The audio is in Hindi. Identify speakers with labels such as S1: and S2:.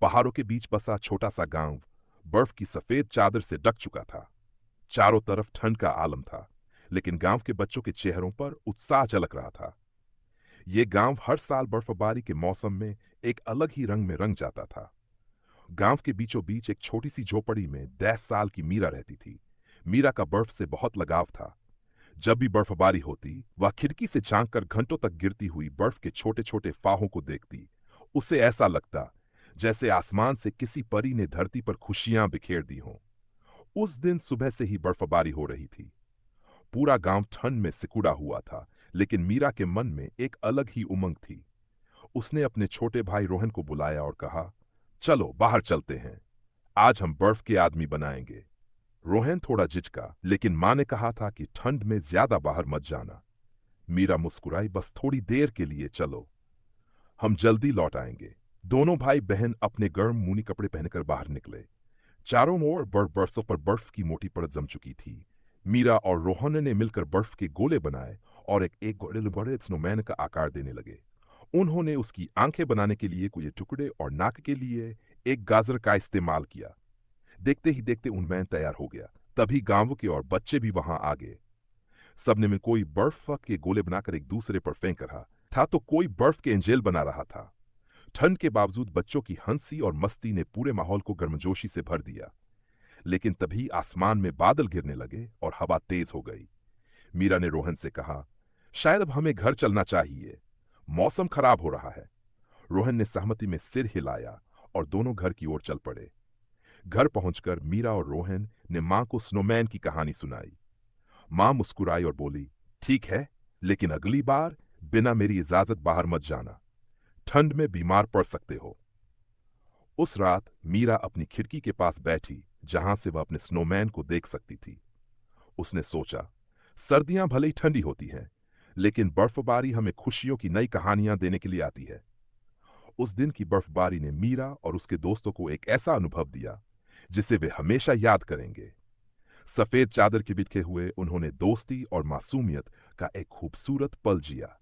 S1: पहाड़ों के बीच बसा छोटा सा गांव बर्फ की सफेद चादर से ढक चुका था। चारों तरफ ठंड का आलम था, लेकिन गांव के बच्चों के चेहरों पर उत्साह झलक रहा था। ये गांव हर साल बर्फबारी के मौसम में एक अलग ही रंग में रंग जाता था। गांव के बीचों बीच एक छोटी सी झोपड़ी में 10 साल की मीरा रहती थी। मीरा का बर्फ से बहुत लगाव था। जब भी बर्फबारी होती, वह खिड़की से झांक कर घंटों तक गिरती हुई बर्फ के छोटे छोटे फाहों को देखती। उसे ऐसा लगता जैसे आसमान से किसी परी ने धरती पर खुशियां बिखेर दी हों। उस दिन सुबह से ही बर्फबारी हो रही थी। पूरा गांव ठंड में सिकुड़ा हुआ था, लेकिन मीरा के मन में एक अलग ही उमंग थी। उसने अपने छोटे भाई रोहन को बुलाया और कहा, चलो बाहर चलते हैं, आज हम बर्फ के आदमी बनाएंगे। रोहन थोड़ा झिझका, लेकिन माँ ने कहा था कि ठंड में ज्यादा बाहर मत जाना। मीरा मुस्कुराई, बस थोड़ी देर के लिए चलो, हम जल्दी लौट आएंगे। दोनों भाई बहन अपने गर्म ऊनी कपड़े पहनकर बाहर निकले। चारों ओर बरसों पर बर्फ की मोटी परत जम चुकी थी। मीरा और रोहन ने मिलकर बर्फ के गोले बनाए और एक एक बड़े बड़े स्नोमैन का आकार देने लगे। उन्होंने उसकी आंखें बनाने के लिए कुछ टुकड़े और नाक के लिए एक गाजर का इस्तेमाल किया। देखते ही देखते उनमें तैयार हो गया। तभी गांव के और बच्चे भी वहां आ गए। सबने में कोई बर्फ के गोले बनाकर एक दूसरे पर फेंक रहा था, तो कोई बर्फ के एंजेल बना रहा था। ठंड के बावजूद बच्चों की हंसी और मस्ती ने पूरे माहौल को गर्मजोशी से भर दिया। लेकिन तभी आसमान में बादल गिरने लगे और हवा तेज हो गई। मीरा ने रोहन से कहा, शायद अब हमें घर चलना चाहिए, मौसम खराब हो रहा है। रोहन ने सहमति में सिर हिलाया और दोनों घर की ओर चल पड़े। घर पहुंचकर मीरा और रोहन ने मां को स्नोमैन की कहानी सुनाई। मां मुस्कुराई और बोली, ठीक है, लेकिन अगली बार बिना मेरी इजाजत बाहर मत जाना, ठंड में बीमार पड़ सकते हो। उस रात मीरा अपनी खिड़की के पास बैठी, जहां से वह अपने स्नोमैन को देख सकती थी। उसने सोचा, सर्दियां भले ही ठंडी होती हैं, लेकिन बर्फबारी हमें खुशियों की नई कहानियां देने के लिए आती है। उस दिन की बर्फबारी ने मीरा और उसके दोस्तों को एक ऐसा अनुभव दिया जिसे वे हमेशा याद करेंगे। सफेद चादर के बिछे हुए उन्होंने दोस्ती और मासूमियत का एक खूबसूरत पल जिया।